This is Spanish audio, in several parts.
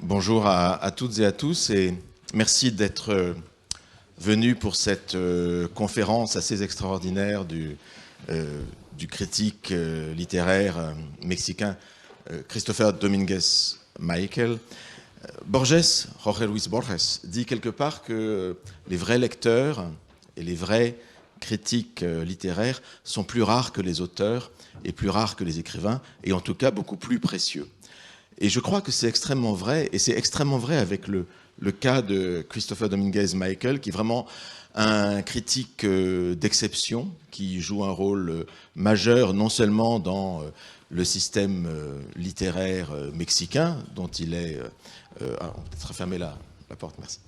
Bonjour à toutes et à tous et merci d'être venus pour cette conférence assez extraordinaire du critique littéraire mexicain Christopher Domínguez Miquel. Jorge Luis Borges, dit quelque part que les vrais lecteurs et les vrais critiques littéraires sont plus rares que les auteurs et plus rares que les écrivains, et en tout cas beaucoup plus précieux. Et je crois que c'est extrêmement vrai, et c'est extrêmement vrai avec le cas de Christopher Domínguez Miquel, qui est vraiment un critique d'exception, qui joue un rôle majeur non seulement dans le système littéraire mexicain, dont il est... on peut peut-être refermer la porte, merci.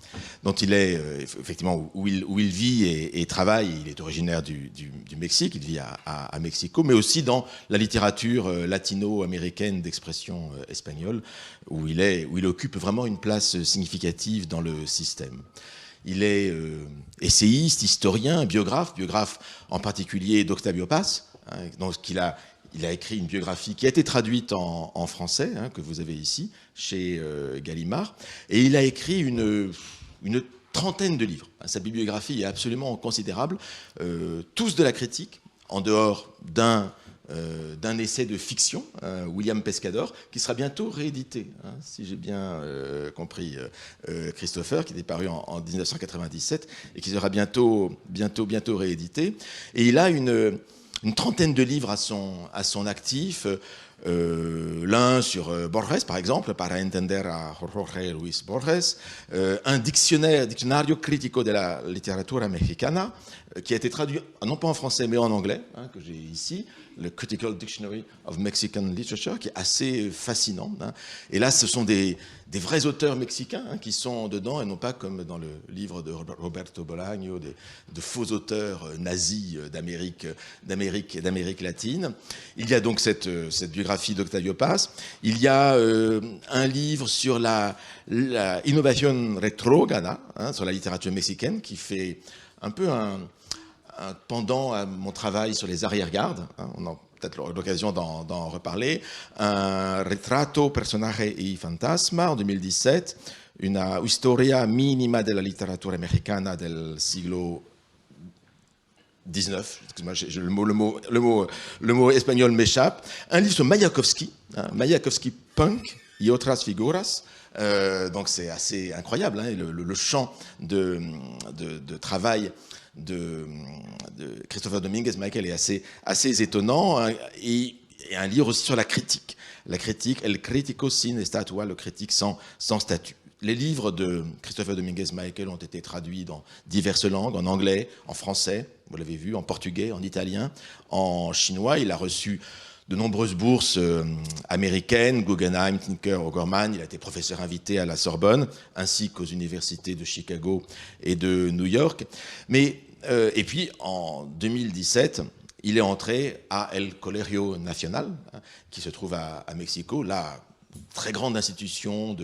Dont il est, effectivement, où il vit et travaille. Il est originaire du Mexique, il vit à Mexico, mais aussi dans la littérature latino-américaine d'expression espagnole, où il occupe vraiment une place significative dans le système. Il est essayiste, historien, biographe en particulier d'Octavio Paz, hein, donc il a écrit une biographie qui a été traduite en français, hein, que vous avez ici, chez Gallimard, et il a écrit une trentaine de livres. Sa bibliographie est absolument considérable, tous de la critique, en dehors d'un essai de fiction, William Pescador, qui sera bientôt réédité, hein, si j'ai bien compris Christopher, qui était paru en 1997 et qui sera bientôt réédité. Et il a une trentaine de livres à son actif, l'un sur Borges, par exemple, Para entender a Jorge Luis Borges, un Diccionario Crítico de la Literatura Mexicana, qui a été traduit, non pas en français, mais en anglais, hein, que j'ai ici, le Critical Dictionary of Mexican Literature, qui est assez fascinant. Hein. Et là, ce sont des vrais auteurs mexicains, hein, qui sont dedans, et non pas comme dans le livre de Roberto Bolaño, de faux auteurs nazis d'Amérique latine. Il y a donc cette biographie d'Octavio Paz. Il y a un livre sur la innovation retrógrada, hein, sur la littérature mexicaine, qui fait un peu un pendant à mon travail sur les arrière-gardes, hein, on a peut-être l'occasion d'en reparler, un Retrato, Personaje y Fantasma en 2017, una Historia Minima de la Literatura Mexicana del siglo XIX, excuse-moi, le mot espagnol m'échappe, un livre sur Mayakovsky, hein, Mayakovsky Punk y otras figuras. Donc c'est assez incroyable, hein, le champ de travail de Christopher Domínguez Miquel est assez étonnant, hein, et un livre aussi sur la critique, El Crítico sin estatua, le critique sans statut. Les livres de Christopher Domínguez Miquel ont été traduits dans diverses langues, en anglais, en français, vous l'avez vu, en portugais, en italien, en chinois. Il a reçu de nombreuses bourses américaines, Guggenheim, Tinker, O'Gorman. Il a été professeur invité à la Sorbonne, ainsi qu'aux universités de Chicago et de New York. Mais, et puis, en 2017, il est entré à El Colegio Nacional, hein, qui se trouve à Mexico, la très grande institution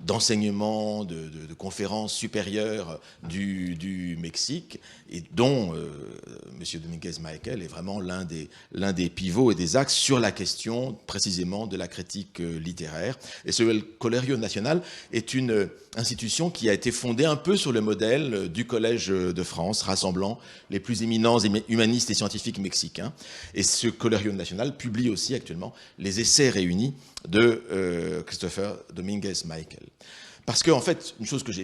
d'enseignement, de conférences supérieures du Mexique, et dont M. Domínguez Miquel est vraiment l'un des pivots et des axes sur la question précisément de la critique littéraire. Et ce Colegio Nacional est une institution qui a été fondée un peu sur le modèle du Collège de France, rassemblant les plus éminents humanistes et scientifiques mexicains. Et ce Colegio Nacional publie aussi actuellement les essais réunis de Christopher Domínguez Miquel. Parce qu'en fait, une chose que je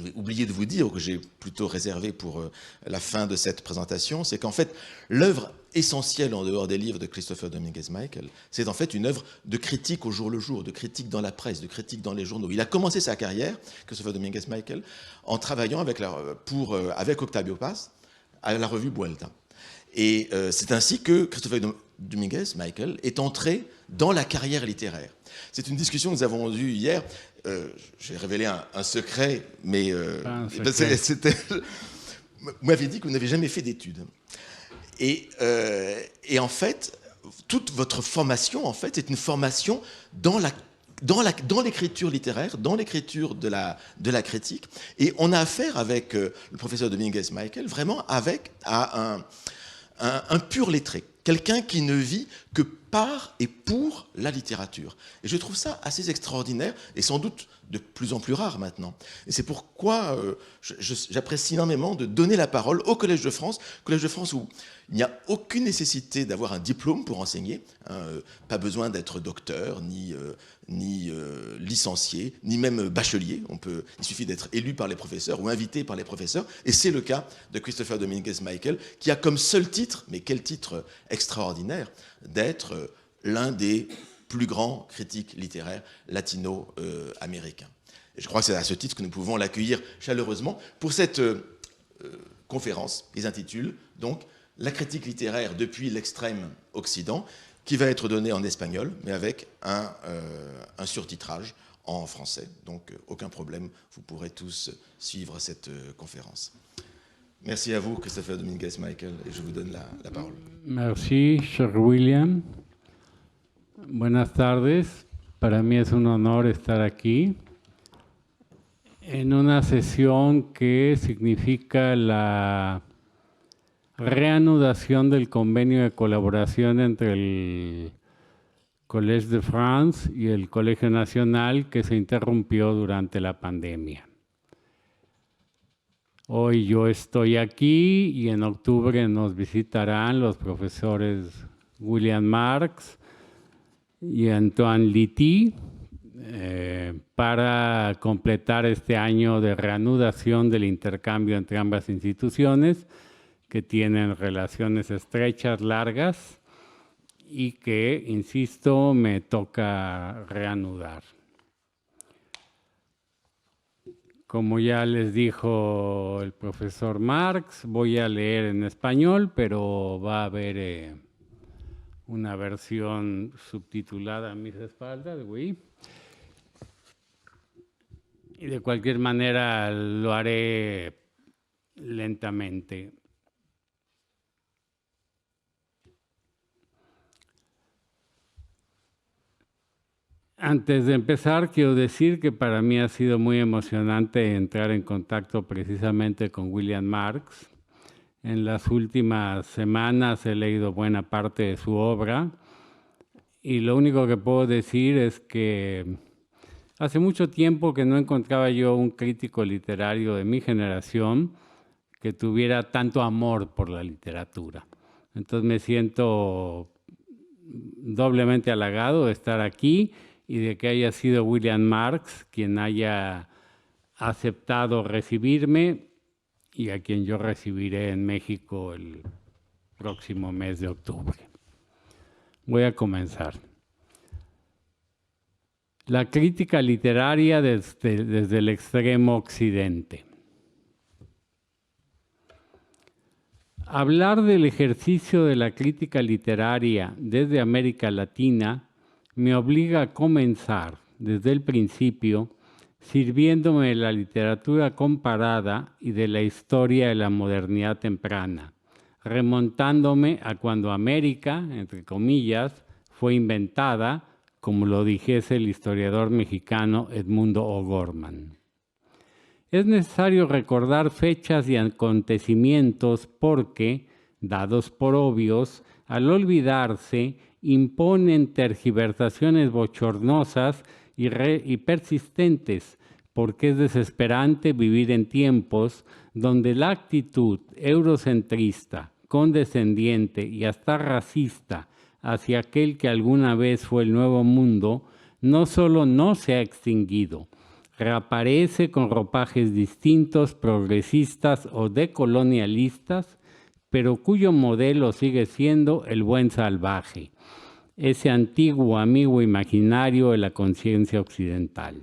vais oublier de vous dire, ou que j'ai plutôt réservé pour la fin de cette présentation, c'est qu'en fait, l'œuvre essentielle en dehors des livres de Christopher Domínguez Miquel, c'est en fait une œuvre de critique au jour le jour, de critique dans la presse, de critique dans les journaux. Il a commencé sa carrière, Christopher Domínguez Miquel, en travaillant avec Octavio Paz à la revue Vuelta. Et c'est ainsi que Christopher Domínguez Miquel est entré dans la carrière littéraire. C'est une discussion que nous avons eue hier. J'ai révélé un secret, mais vous m'avez dit que vous n'avez jamais fait d'études. Et en fait, toute votre formation, en fait, est une formation dans l'écriture littéraire, dans l'écriture de la critique. Et on a affaire avec le professeur Domínguez Miquel vraiment à un pur lettré. Quelqu'un qui ne vit que par et pour la littérature. Et je trouve ça assez extraordinaire et sans doute de plus en plus rare maintenant. Et c'est pourquoi j'apprécie énormément de donner la parole au Collège de France où il n'y a aucune nécessité d'avoir un diplôme pour enseigner, hein, pas besoin d'être docteur, ni licencié, ni même bachelier. Il suffit d'être élu par les professeurs ou invité par les professeurs. Et c'est le cas de Christopher Domínguez-Michel, qui a comme seul titre, mais quel titre extraordinaire, d'être l'un des plus grands critiques littéraires latino-américains. Et je crois que c'est à ce titre que nous pouvons l'accueillir chaleureusement pour cette conférence qui s'intitule donc « La critique littéraire depuis l'extrême Occident », qui va être donnée en espagnol, mais avec un surtitrage en français. Donc, aucun problème, vous pourrez tous suivre cette conférence. Merci à vous, Christopher Domínguez-Michel, et je vous donne la parole. Merci, cher William. Buenas tardes. Para mí es un honor estar aquí en una sesión que significa la reanudación del convenio de colaboración entre el Collège de France y el Colegio Nacional que se interrumpió durante la pandemia. Hoy yo estoy aquí y en octubre nos visitarán los profesores William Marx y Antoine Litty para completar este año de reanudación del intercambio entre ambas instituciones que tienen relaciones estrechas, largas y que, insisto, me toca reanudar. Como ya les dijo el profesor Marx, voy a leer en español, pero va a haber una versión subtitulada a mis espaldas, oui. Y de cualquier manera lo haré lentamente. Antes de empezar, quiero decir que para mí ha sido muy emocionante entrar en contacto precisamente con William Marx. En las últimas semanas he leído buena parte de su obra y lo único que puedo decir es que hace mucho tiempo que no encontraba yo un crítico literario de mi generación que tuviera tanto amor por la literatura. Entonces me siento doblemente halagado de estar aquí y de que haya sido William Marx quien haya aceptado recibirme y a quien yo recibiré en México el próximo mes de octubre. Voy a comenzar. La crítica literaria desde el extremo occidente. Hablar del ejercicio de la crítica literaria desde América Latina me obliga a comenzar desde el principio sirviéndome de la literatura comparada y de la historia de la modernidad temprana, remontándome a cuando América, entre comillas, fue inventada, como lo dijese el historiador mexicano Edmundo O'Gorman. Es necesario recordar fechas y acontecimientos porque, dados por obvios, al olvidarse, imponen tergiversaciones bochornosas y persistentes, porque es desesperante vivir en tiempos donde la actitud eurocentrista, condescendiente y hasta racista hacia aquel que alguna vez fue el Nuevo Mundo, no solo no se ha extinguido, reaparece con ropajes distintos, progresistas o decolonialistas, pero cuyo modelo sigue siendo el buen salvaje, ese antiguo amigo imaginario de la conciencia occidental.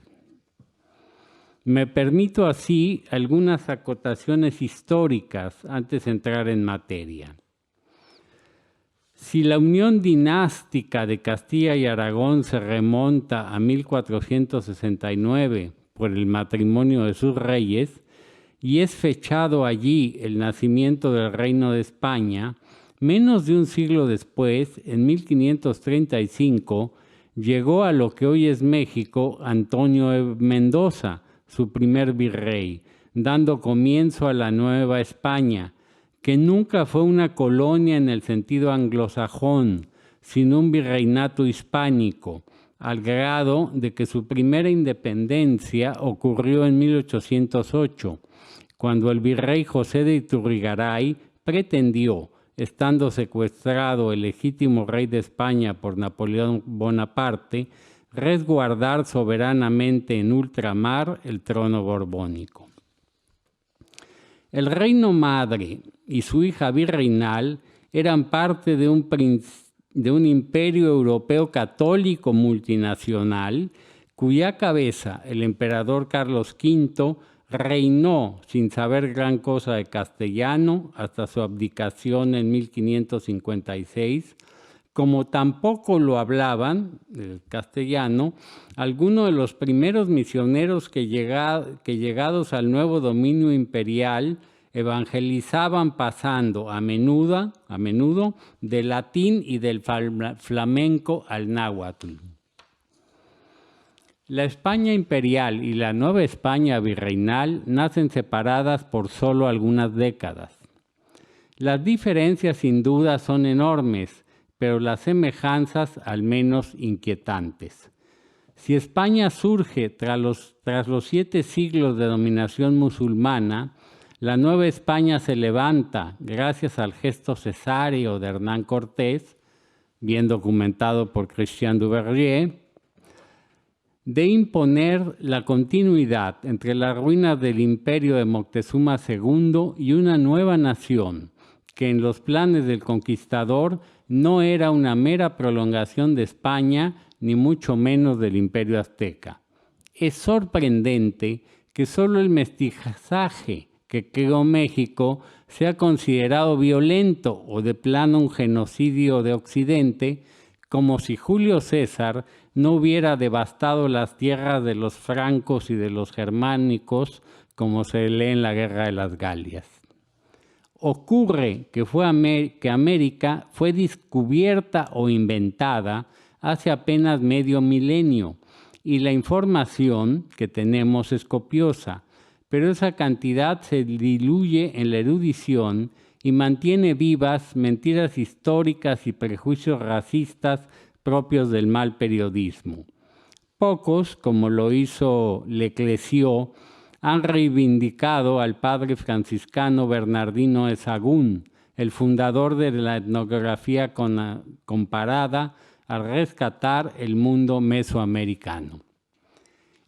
Me permito así algunas acotaciones históricas antes de entrar en materia. Si la unión dinástica de Castilla y Aragón se remonta a 1469 por el matrimonio de sus reyes y es fechado allí el nacimiento del Reino de España, menos de un siglo después, en 1535, llegó a lo que hoy es México Antonio de Mendoza, su primer virrey, dando comienzo a la Nueva España, que nunca fue una colonia en el sentido anglosajón, sin un virreinato hispánico, al grado de que su primera independencia ocurrió en 1808, cuando el virrey José de Iturrigaray pretendió, estando secuestrado el legítimo rey de España por Napoleón Bonaparte, resguardar soberanamente en ultramar el trono borbónico. El reino madre y su hija virreinal eran parte de un imperio europeo católico multinacional, cuya cabeza, el emperador Carlos V, reinó sin saber gran cosa de castellano hasta su abdicación en 1556, como tampoco lo hablaban, el castellano, algunos de los primeros misioneros que llegados al nuevo dominio imperial evangelizaban pasando a menudo del latín y del flamenco al náhuatl. La España imperial y la Nueva España virreinal nacen separadas por solo algunas décadas. Las diferencias sin duda son enormes, pero las semejanzas al menos inquietantes. Si España surge tras los 7 siglos de dominación musulmana, la Nueva España se levanta gracias al gesto cesáreo de Hernán Cortés, bien documentado por Christian Duvergier, de imponer la continuidad entre las ruinas del imperio de Moctezuma II y una nueva nación, que en los planes del conquistador no era una mera prolongación de España, ni mucho menos del imperio azteca. Es sorprendente que solo el mestizaje que creó México sea considerado violento o de plano un genocidio de Occidente, como si Julio César no hubiera devastado las tierras de los francos y de los germánicos, como se lee en la Guerra de las Galias. Ocurre que América fue descubierta o inventada hace apenas medio milenio, y la información que tenemos es copiosa, pero esa cantidad se diluye en la erudición y mantiene vivas mentiras históricas y prejuicios racistas propios del mal periodismo. Pocos, como lo hizo Leclésio, han reivindicado al padre franciscano Bernardino de Sahagún, el fundador de la etnografía comparada, al rescatar el mundo mesoamericano.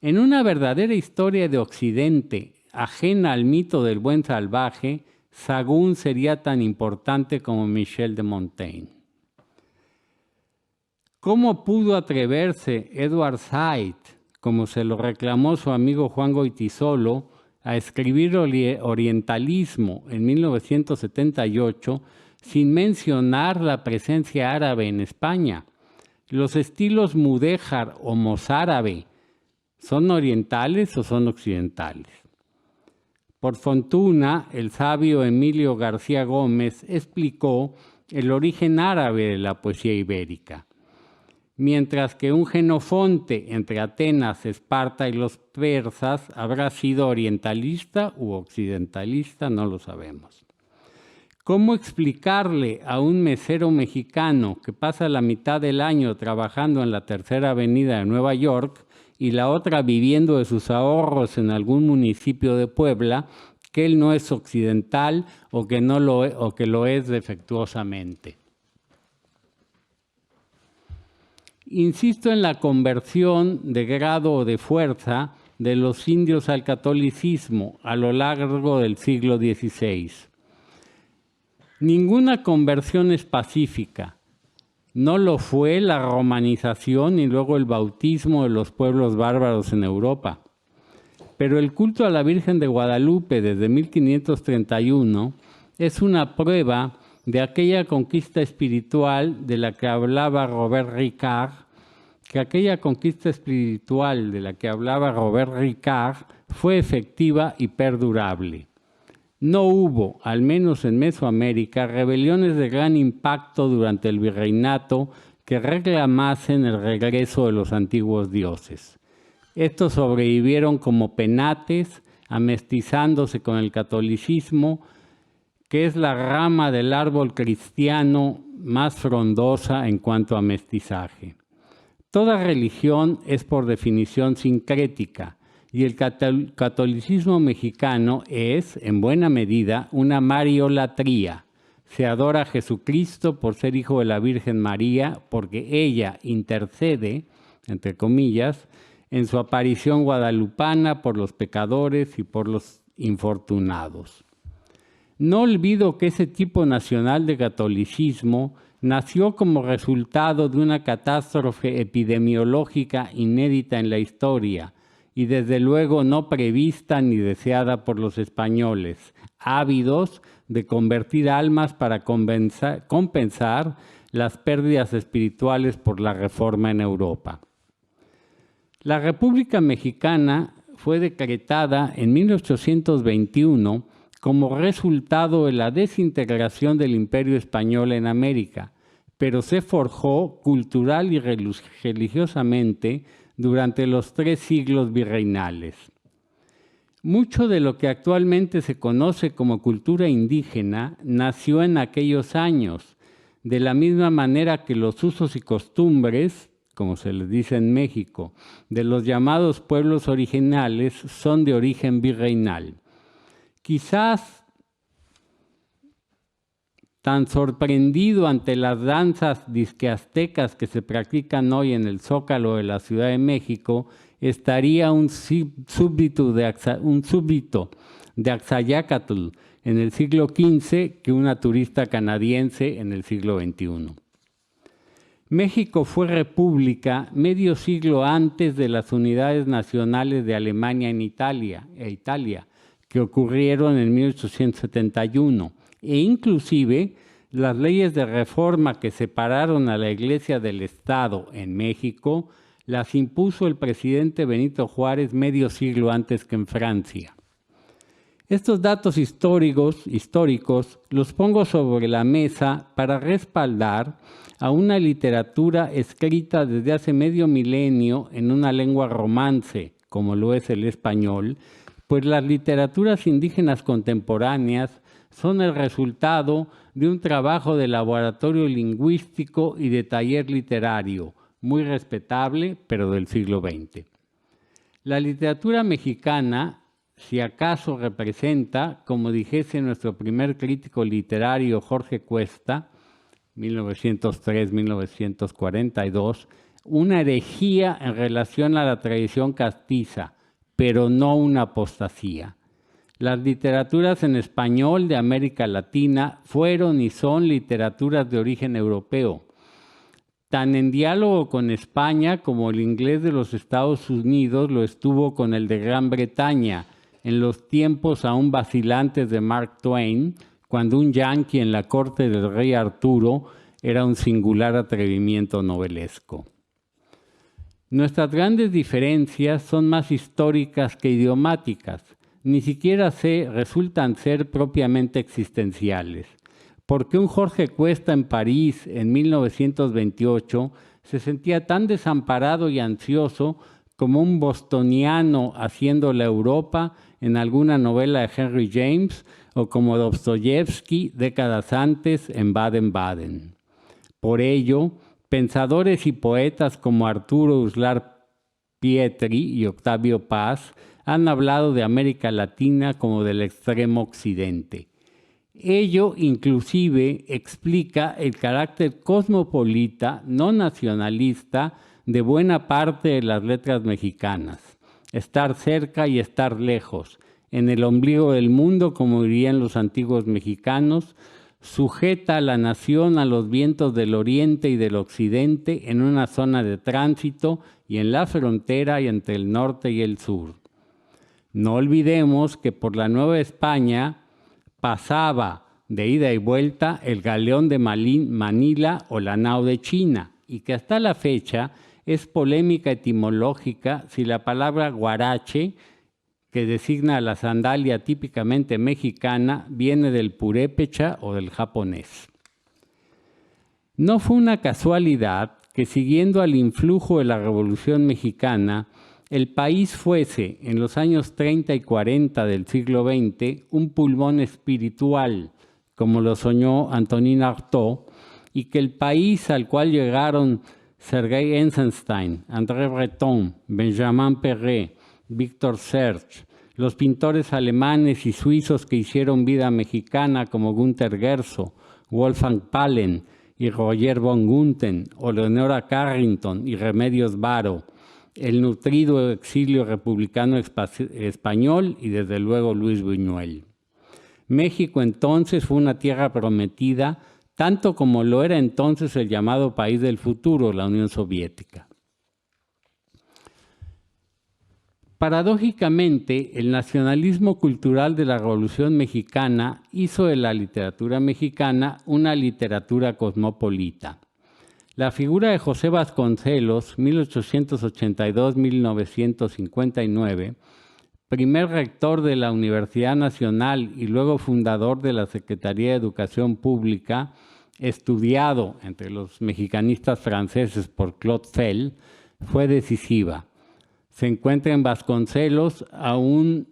En una verdadera historia de Occidente, ajena al mito del buen salvaje, Sahagún sería tan importante como Michel de Montaigne. ¿Cómo pudo atreverse Edward Said, como se lo reclamó su amigo Juan Goytisolo, a escribir orientalismo en 1978 sin mencionar la presencia árabe en España? Los estilos mudéjar o mozárabe, ¿son orientales o son occidentales? Por fortuna, el sabio Emilio García Gómez explicó el origen árabe de la poesía ibérica. Mientras que un Jenofonte entre Atenas, Esparta y los persas habrá sido orientalista u occidentalista, no lo sabemos. ¿Cómo explicarle a un mesero mexicano que pasa la mitad del año trabajando en la Tercera Avenida de Nueva York y la otra viviendo de sus ahorros en algún municipio de Puebla, que él no es occidental o que lo es defectuosamente? Insisto en la conversión de grado o de fuerza de los indios al catolicismo a lo largo del siglo XVI. Ninguna conversión es pacífica. No lo fue la romanización y luego el bautismo de los pueblos bárbaros en Europa. Pero el culto a la Virgen de Guadalupe desde 1531 es una prueba de aquella conquista espiritual de la que hablaba Robert Ricard, fue efectiva y perdurable. No hubo, al menos en Mesoamérica, rebeliones de gran impacto durante el virreinato que reclamasen el regreso de los antiguos dioses. Estos sobrevivieron como penates, amestizándose con el catolicismo, que es la rama del árbol cristiano más frondosa en cuanto a mestizaje. Toda religión es por definición sincrética y el catolicismo mexicano es, en buena medida, una mariolatría. Se adora a Jesucristo por ser hijo de la Virgen María, porque ella intercede, entre comillas, en su aparición guadalupana por los pecadores y por los infortunados. No olvido que ese tipo nacional de catolicismo nació como resultado de una catástrofe epidemiológica inédita en la historia y desde luego no prevista ni deseada por los españoles, ávidos de convertir almas para compensar las pérdidas espirituales por la Reforma en Europa. La República Mexicana fue decretada en 1821 como resultado de la desintegración del Imperio Español en América, pero se forjó cultural y religiosamente durante los 3 siglos virreinales. Mucho de lo que actualmente se conoce como cultura indígena nació en aquellos años, de la misma manera que los usos y costumbres, como se les dice en México, de los llamados pueblos originales son de origen virreinal. Quizás tan sorprendido ante las danzas disque aztecas que se practican hoy en el Zócalo de la Ciudad de México, estaría un súbdito de Axayácatl en el siglo XV que una turista canadiense en el siglo XXI. México fue república medio siglo antes de las unidades nacionales de Alemania e Italia, que ocurrieron en 1871, e inclusive las leyes de reforma que separaron a la Iglesia del Estado en México las impuso el presidente Benito Juárez medio siglo antes que en Francia. Estos datos históricos los pongo sobre la mesa para respaldar a una literatura escrita desde hace medio milenio en una lengua romance, como lo es el español, pues las literaturas indígenas contemporáneas son el resultado de un trabajo de laboratorio lingüístico y de taller literario, muy respetable, pero del siglo XX. La literatura mexicana, si acaso representa, como dijese nuestro primer crítico literario Jorge Cuesta, 1903-1942, una herejía en relación a la tradición castiza, pero no una apostasía. Las literaturas en español de América Latina fueron y son literaturas de origen europeo, tan en diálogo con España como el inglés de los Estados Unidos lo estuvo con el de Gran Bretaña, en los tiempos aún vacilantes de Mark Twain, cuando un yanqui en la corte del rey Arturo era un singular atrevimiento novelesco. Nuestras grandes diferencias son más históricas que idiomáticas, ni siquiera resultan ser propiamente existenciales, porque un Jorge Cuesta en París en 1928 se sentía tan desamparado y ansioso como un bostoniano haciendo la Europa en alguna novela de Henry James o como Dostoyevsky décadas antes en Baden-Baden. Por ello, pensadores y poetas como Arturo Uslar Pietri y Octavio Paz han hablado de América Latina como del extremo occidente. Ello inclusive explica el carácter cosmopolita, no nacionalista, de buena parte de las letras mexicanas. Estar cerca y estar lejos, en el ombligo del mundo, como dirían los antiguos mexicanos, sujeta a la nación a los vientos del oriente y del occidente en una zona de tránsito y en la frontera y entre el norte y el sur. No olvidemos que por la Nueva España pasaba de ida y vuelta el galeón de Manila o la nao de China, y que hasta la fecha es polémica etimológica si la palabra guarache, que designa a la sandalia típicamente mexicana, viene del purépecha o del japonés. No fue una casualidad que, siguiendo al influjo de la Revolución Mexicana, el país fuese, en los años 30 y 40 del siglo XX, un pulmón espiritual, como lo soñó Antonin Artaud, y que el país al cual llegaron Sergei Eisenstein, André Breton, Benjamin Perret, Victor Serge, los pintores alemanes y suizos que hicieron vida mexicana como Günter Guerzo, Wolfgang Palen y Roger von Gunthen, o Leonora Carrington y Remedios Varo, el nutrido exilio republicano español y desde luego Luis Buñuel. México entonces fue una tierra prometida, tanto como lo era entonces el llamado país del futuro, la Unión Soviética. Paradójicamente, el nacionalismo cultural de la Revolución Mexicana hizo de la literatura mexicana una literatura cosmopolita. La figura de José Vasconcelos, 1882-1959, primer rector de la Universidad Nacional y luego fundador de la Secretaría de Educación Pública, estudiado entre los mexicanistas franceses por Claude Fell, fue decisiva. Se encuentra en Vasconcelos a un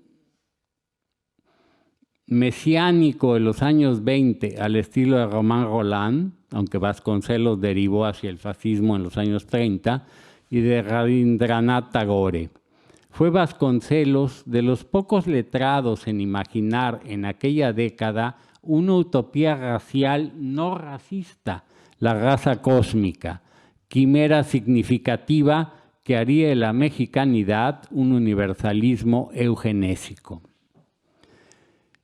mesiánico de los años 20 al estilo de Romain Rolland, aunque Vasconcelos derivó hacia el fascismo en los años 30, y de Rabindranath Tagore. Fue Vasconcelos de los pocos letrados en imaginar en aquella década una utopía racial no racista, la raza cósmica, quimera significativa que haría de la mexicanidad un universalismo eugenésico.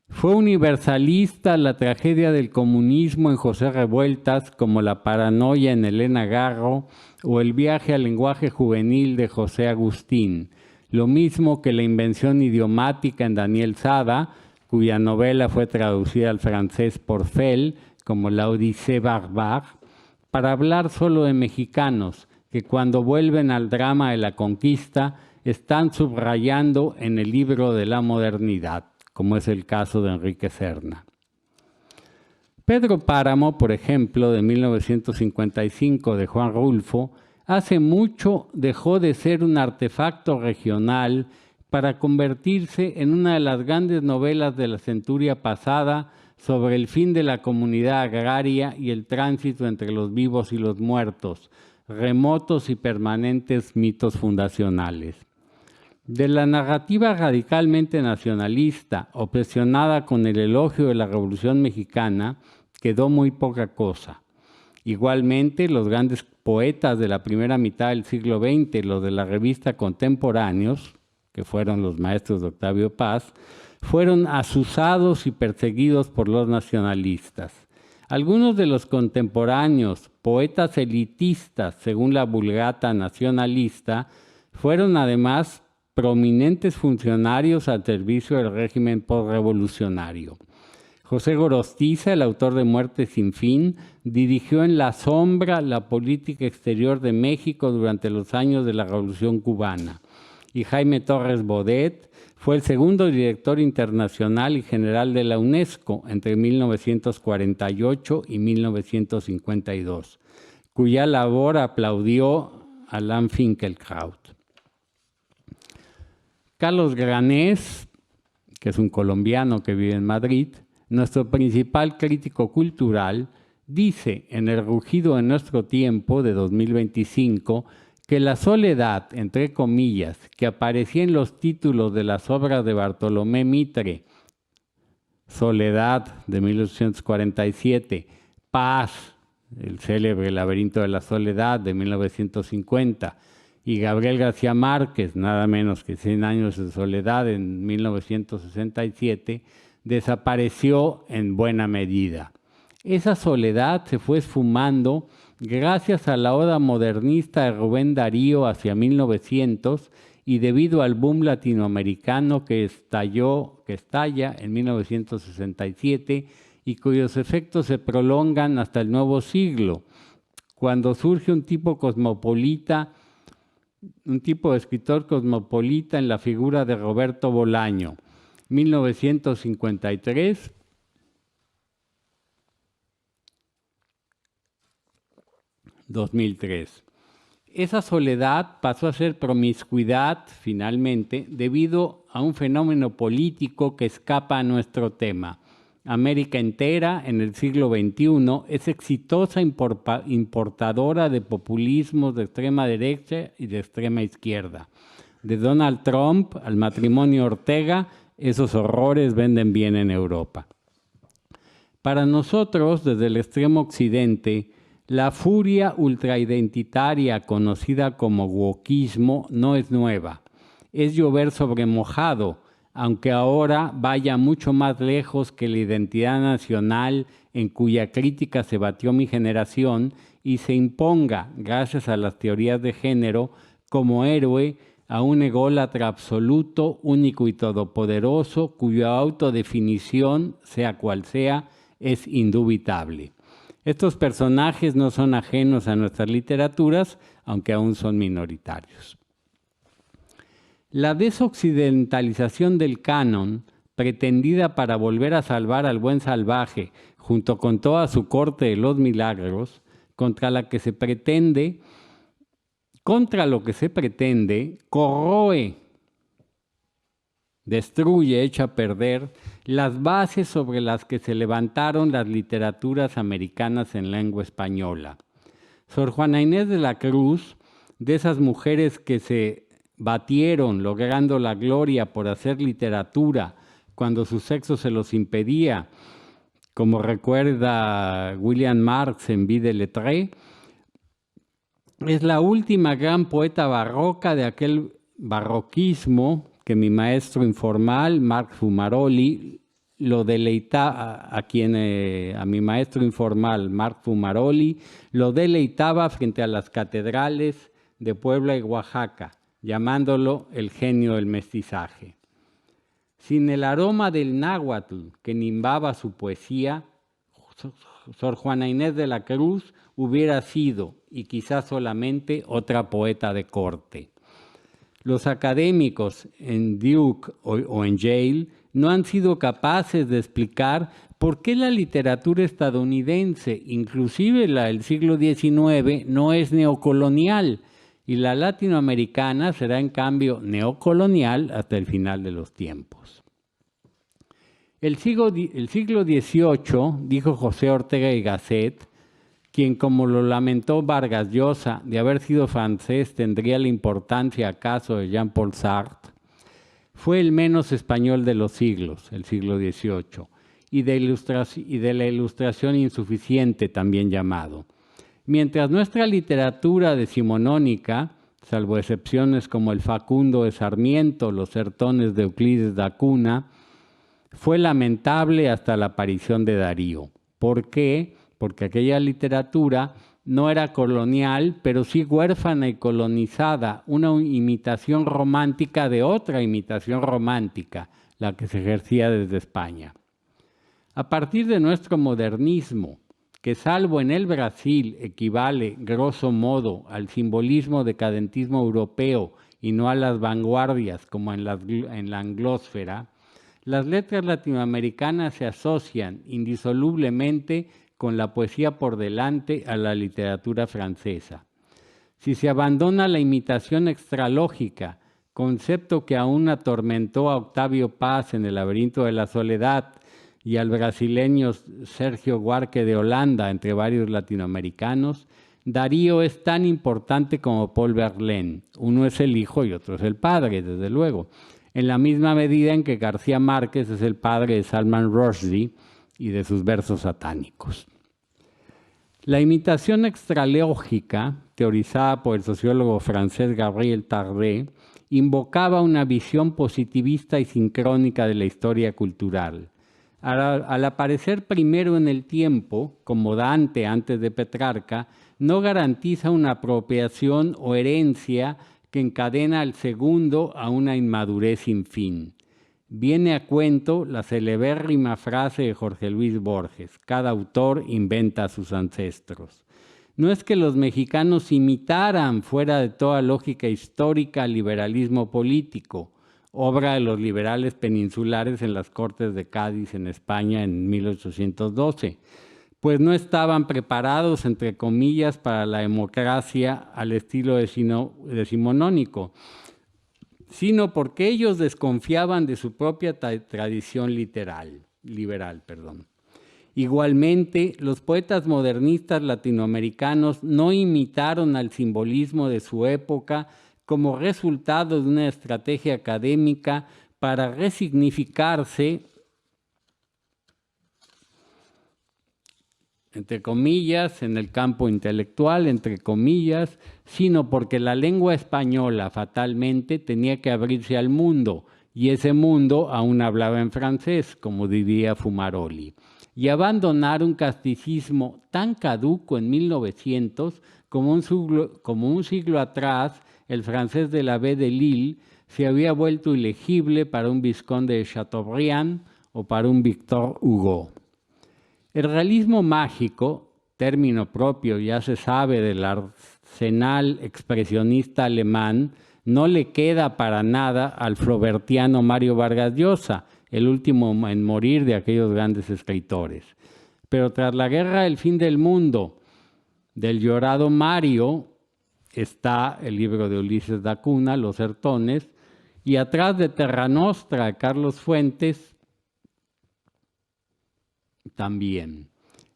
Fue universalista la tragedia del comunismo en José Revueltas, como La paranoia en Elena Garro o El viaje al lenguaje juvenil de José Agustín, lo mismo que la invención idiomática en Daniel Sada, cuya novela fue traducida al francés por Fell como La Odisée barbare, para hablar solo de mexicanos, que cuando vuelven al drama de la conquista están subrayando en el libro de la modernidad, como es el caso de Enrique Serna. Pedro Páramo, por ejemplo, de 1955, de Juan Rulfo, hace mucho dejó de ser un artefacto regional para convertirse en una de las grandes novelas de la centuria pasada sobre el fin de la comunidad agraria y el tránsito entre los vivos y los muertos, remotos y permanentes mitos fundacionales. De la narrativa radicalmente nacionalista, obsesionada con el elogio de la Revolución Mexicana, quedó muy poca cosa. Igualmente, los grandes poetas de la primera mitad del siglo XX, los de la revista Contemporáneos, que fueron los maestros de Octavio Paz, fueron azuzados y perseguidos por los nacionalistas. Algunos de los contemporáneos, poetas elitistas, según la Vulgata nacionalista, fueron además prominentes funcionarios al servicio del régimen postrevolucionario. José Gorostiza, el autor de Muerte sin fin, dirigió en la sombra la política exterior de México durante los años de la Revolución Cubana. Y Jaime Torres Bodet fue el segundo director internacional y general de la UNESCO entre 1948 y 1952, cuya labor aplaudió Alain Finkielkraut. Carlos Granés, que es un colombiano que vive en Madrid, nuestro principal crítico cultural, dice en El rugido de nuestro tiempo de 2025 que la soledad, entre comillas, que aparecía en los títulos de las obras de Bartolomé Mitre, Soledad de 1847, Paz, el célebre Laberinto de la Soledad de 1950, y Gabriel García Márquez, nada menos que 100 años de soledad en 1967, desapareció en buena medida. Esa soledad se fue esfumando gracias a la oda modernista de Rubén Darío hacia 1900 y debido al boom latinoamericano que estalla en 1967 y cuyos efectos se prolongan hasta el nuevo siglo, cuando surge un tipo de escritor cosmopolita en la figura de Roberto Bolaño, 1953, ...2003. Esa soledad pasó a ser promiscuidad, finalmente, debido a un fenómeno político que escapa a nuestro tema, América entera en el siglo XXI es exitosa importadora de populismos de extrema derecha y de extrema izquierda. De Donald Trump al matrimonio Ortega, esos horrores venden bien en Europa. Para nosotros, desde el extremo occidente, la furia ultraidentitaria conocida como wokismo no es nueva. Es llover sobre mojado, aunque ahora vaya mucho más lejos que la identidad nacional en cuya crítica se batió mi generación y se imponga, gracias a las teorías de género, como héroe a un ególatra absoluto, único y todopoderoso, cuya autodefinición, sea cual sea, es indubitable. Estos personajes no son ajenos a nuestras literaturas, aunque aún son minoritarios. La desoccidentalización del canon, pretendida para volver a salvar al buen salvaje, junto con toda su corte de los milagros, contra lo que se pretende, corroe, destruye, echa a perder las bases sobre las que se levantaron las literaturas americanas en lengua española. Sor Juana Inés de la Cruz, de esas mujeres que se batieron logrando la gloria por hacer literatura cuando su sexo se los impedía, como recuerda William Marx en Vie de Lettré, es la última gran poeta barroca de aquel barroquismo que mi maestro informal, Marc Fumaroli, lo deleitaba, a mi maestro informal, Marc Fumaroli, lo deleitaba frente a las catedrales de Puebla y Oaxaca, llamándolo el genio del mestizaje. Sin el aroma del náhuatl que nimbaba su poesía, Sor Juana Inés de la Cruz hubiera sido, y quizás solamente, otra poeta de corte. Los académicos en Duke o en Yale no han sido capaces de explicar por qué la literatura estadounidense, inclusive la del siglo XIX, no es neocolonial, y la latinoamericana será en cambio neocolonial hasta el final de los tiempos. El siglo XVIII, dijo José Ortega y Gasset, quien, como lo lamentó Vargas Llosa, de haber sido francés tendría la importancia acaso de Jean-Paul Sartre, fue el menos español de los siglos, el siglo XVIII, y de la ilustración insuficiente también llamado. Mientras nuestra literatura decimonónica, salvo excepciones como el Facundo de Sarmiento, los sertones de Euclides da Cunha, fue lamentable hasta la aparición de Darío. ¿Por qué? Porque aquella literatura no era colonial, pero sí huérfana y colonizada, una imitación romántica de otra imitación romántica, la que se ejercía desde España. A partir de nuestro modernismo, que salvo en el Brasil equivale, grosso modo, al simbolismo decadentismo europeo y no a las vanguardias como en la anglósfera, las letras latinoamericanas se asocian indisolublemente con la poesía por delante a la literatura francesa. Si se abandona la imitación extralógica, concepto que aún atormentó a Octavio Paz en El laberinto de la soledad y al brasileño Sergio Buarque de Holanda, entre varios latinoamericanos, Darío es tan importante como Paul Verlaine. Uno es el hijo y otro es el padre, desde luego, en la misma medida en que García Márquez es el padre de Salman Rushdie y de sus versos satánicos. La imitación extralógica, teorizada por el sociólogo francés Gabriel Tarde, invocaba una visión positivista y sincrónica de la historia cultural. Al aparecer primero en el tiempo, como Dante antes de Petrarca, no garantiza una apropiación o herencia que encadena al segundo a una inmadurez sin fin. Viene a cuento la celebérrima frase de Jorge Luis Borges: cada autor inventa a sus ancestros. No es que los mexicanos imitaran, fuera de toda lógica histórica, el liberalismo político, obra de los liberales peninsulares en las Cortes de Cádiz en España en 1812, pues no estaban preparados, entre comillas, para la democracia al estilo decimonónico, sino porque ellos desconfiaban de su propia tradición literal. liberal. Igualmente, los poetas modernistas latinoamericanos no imitaron al simbolismo de su época como resultado de una estrategia académica para resignificarse, entre comillas, en el campo intelectual, entre comillas, sino porque la lengua española fatalmente tenía que abrirse al mundo, y ese mundo aún hablaba en francés, como diría Fumaroli. Y abandonar un casticismo tan caduco en 1900 como un siglo atrás, el francés de la baie de Lille se había vuelto ilegible para un vizconde de Chateaubriand o para un Victor Hugo. El realismo mágico, término propio ya se sabe del arsenal expresionista alemán, no le queda para nada al flaubertiano Mario Vargas Llosa, el último en morir de aquellos grandes escritores. Pero tras la guerra del fin del mundo, del llorado Mario, está el libro de Ulises da Cunha, Los Sertones, y atrás de Terra Nostra, de Carlos Fuentes, también.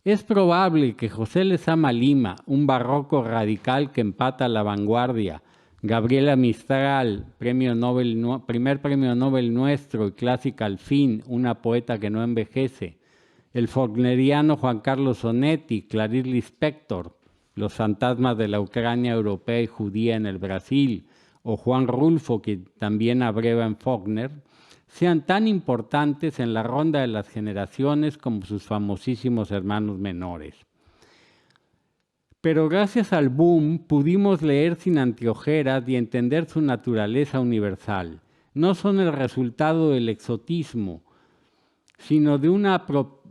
Es probable que José Lezama Lima, un barroco radical que empata la vanguardia, Gabriela Mistral, primer premio Nobel nuestro y clásica al fin, una poeta que no envejece, el faulkneriano Juan Carlos Onetti, Clarice Lispector, Los fantasmas de la Ucrania europea y judía en el Brasil, o Juan Rulfo, que también abreva en Faulkner, sean tan importantes en la ronda de las generaciones como sus famosísimos hermanos menores. Pero gracias al boom pudimos leer sin anteojeras y entender su naturaleza universal. No son el resultado del exotismo, sino de una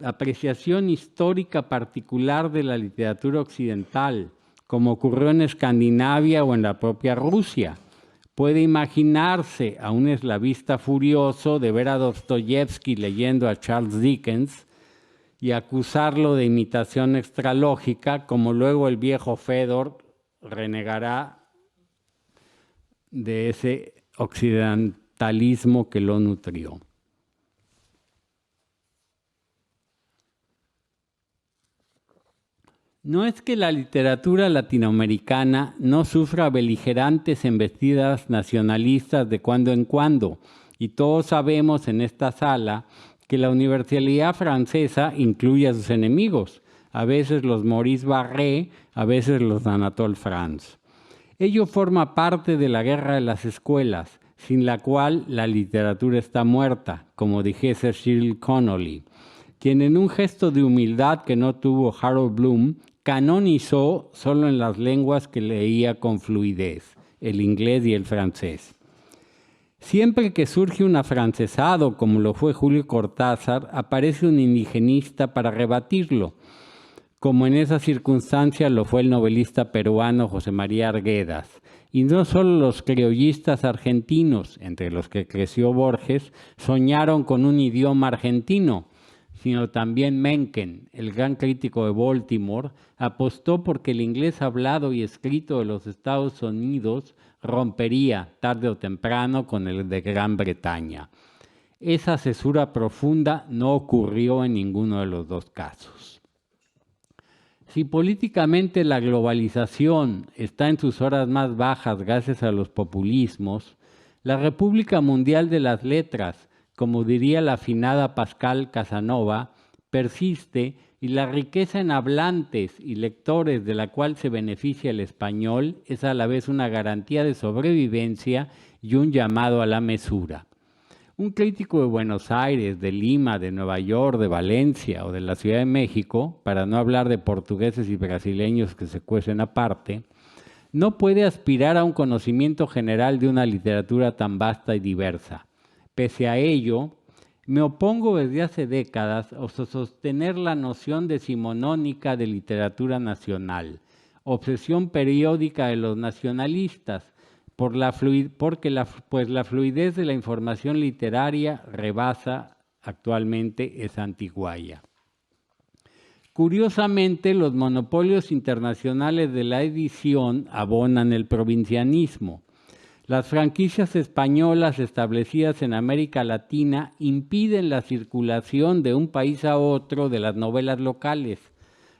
apreciación histórica particular de la literatura occidental, como ocurrió en Escandinavia o en la propia Rusia. Puede imaginarse a un eslavista furioso de ver a Dostoyevsky leyendo a Charles Dickens y acusarlo de imitación extralógica, como luego el viejo Fedor renegará de ese occidentalismo que lo nutrió. No es que la literatura latinoamericana no sufra beligerantes embestidas nacionalistas de cuando en cuando, y todos sabemos en esta sala que la universalidad francesa incluye a sus enemigos, a veces los Maurice Barré, a veces los Anatole France. Ello forma parte de la guerra de las escuelas, sin la cual la literatura está muerta, como dijese Cyril Connolly, quien en un gesto de humildad que no tuvo Harold Bloom, canonizó solo en las lenguas que leía con fluidez, el inglés y el francés. Siempre que surge un afrancesado, como lo fue Julio Cortázar, aparece un indigenista para rebatirlo, como en esa circunstancia lo fue el novelista peruano José María Arguedas. Y no solo los criollistas argentinos, entre los que creció Borges, soñaron con un idioma argentino, sino también Mencken, el gran crítico de Baltimore, apostó porque el inglés hablado y escrito de los Estados Unidos rompería, tarde o temprano, con el de Gran Bretaña. Esa cesura profunda no ocurrió en ninguno de los dos casos. Si políticamente la globalización está en sus horas más bajas gracias a los populismos, la República Mundial de las Letras, como diría la afinada Pascal Casanova, persiste y la riqueza en hablantes y lectores de la cual se beneficia el español es a la vez una garantía de sobrevivencia y un llamado a la mesura. Un crítico de Buenos Aires, de Lima, de Nueva York, de Valencia o de la Ciudad de México, para no hablar de portugueses y brasileños que se cuecen aparte, no puede aspirar a un conocimiento general de una literatura tan vasta y diversa. Pese a ello, me opongo desde hace décadas a sostener la noción decimonónica de literatura nacional, obsesión periódica de los nacionalistas, porque la fluidez de la información literaria rebasa actualmente esa antiguaya. Curiosamente, los monopolios internacionales de la edición abonan el provincianismo. Las franquicias españolas establecidas en América Latina impiden la circulación de un país a otro de las novelas locales.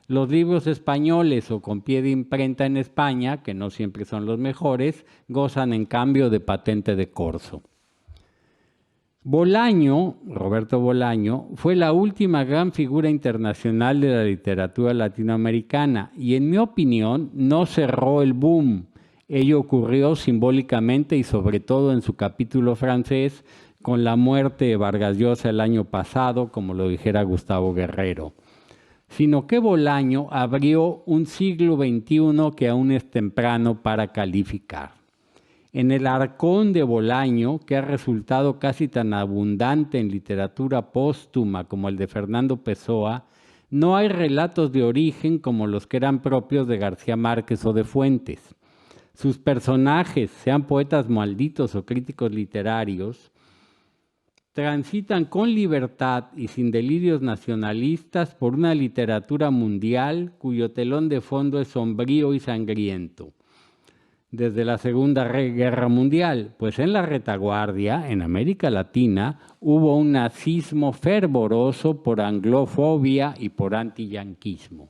Los libros españoles o con pie de imprenta en España, que no siempre son los mejores, gozan en cambio de patente de corso. Bolaño, Roberto Bolaño, fue la última gran figura internacional de la literatura latinoamericana y, en mi opinión, no cerró el boom. Ello ocurrió simbólicamente y sobre todo en su capítulo francés con la muerte de Vargas Llosa el año pasado, como lo dijera Gustavo Guerrero. Sino que Bolaño abrió un siglo XXI que aún es temprano para calificar. En el arcón de Bolaño, que ha resultado casi tan abundante en literatura póstuma como el de Fernando Pessoa, no hay relatos de origen como los que eran propios de García Márquez o de Fuentes. Sus personajes, sean poetas malditos o críticos literarios, transitan con libertad y sin delirios nacionalistas por una literatura mundial cuyo telón de fondo es sombrío y sangriento. Desde la Segunda Guerra Mundial, pues en la retaguardia, en América Latina, hubo un nazismo fervoroso por anglofobia y por antiyanquismo.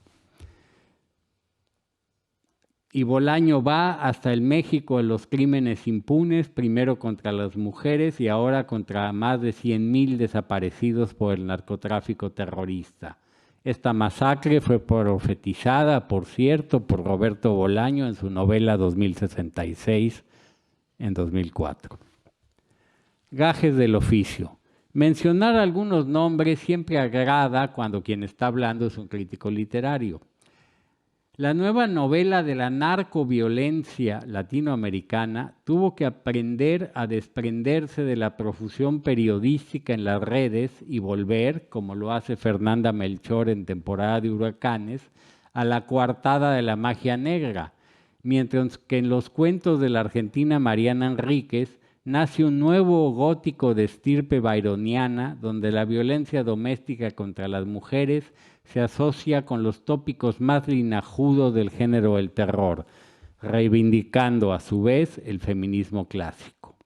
Y Bolaño va hasta el México de los crímenes impunes, primero contra las mujeres y ahora contra más de 100,000 desaparecidos por el narcotráfico terrorista. Esta masacre fue profetizada, por cierto, por Roberto Bolaño en su novela 2066 en 2004. Gajes del oficio. Mencionar algunos nombres siempre agrada cuando quien está hablando es un crítico literario. La nueva novela de la narcoviolencia latinoamericana tuvo que aprender a desprenderse de la profusión periodística en las redes y volver, como lo hace Fernanda Melchor en Temporada de Huracanes, a la coartada de la magia negra, mientras que en los cuentos de la argentina Mariana Enríquez nace un nuevo gótico de estirpe byroniana donde la violencia doméstica contra las mujeres se asocia con los tópicos más linajudos del género del terror, reivindicando a su vez el feminismo clásico.